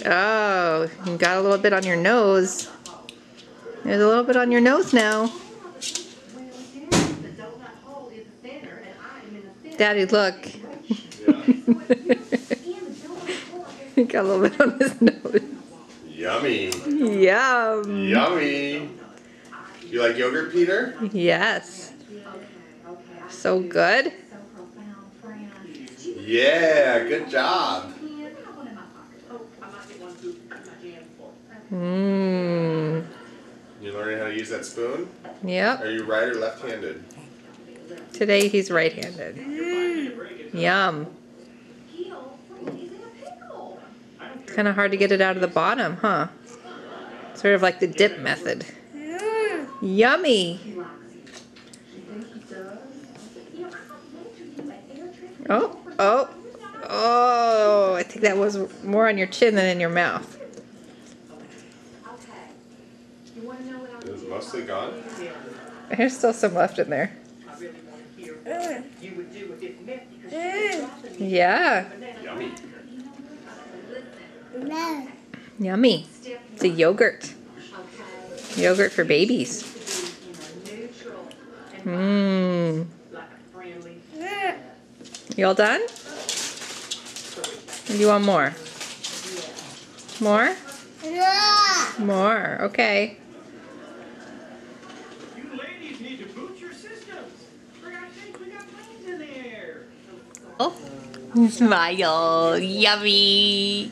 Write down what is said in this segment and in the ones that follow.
Oh, you got a little bit on your nose. There's a little bit on your nose now. Daddy, look. He got a little bit on his nose. Yummy. Yum. Yummy. You like yogurt, Peter? Yes. So good. Yeah, good job. Mmm. You learning how to use that spoon? Yep. Are you right or left-handed? Today he's right-handed. Yum. It's kind of hard to get it out of the bottom, huh? Sort of like the dip method. Yummy. Oh, oh, oh. I think that was more on your chin than in your mouth. It was mostly gone? There's still some left in there. Yeah. Yummy. Yummy. It's a yogurt. Yogurt for babies. Mmm. You all done? Or do you want more? More? More. Okay. You ladies need to boot your systems. For God's sake, we got planes in the air. Oh. Smile. Yummy.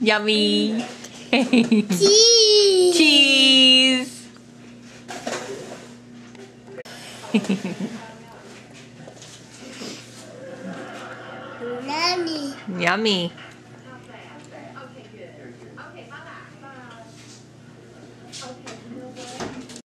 Yummy. Cheese. Cheese. Yummy. Yummy.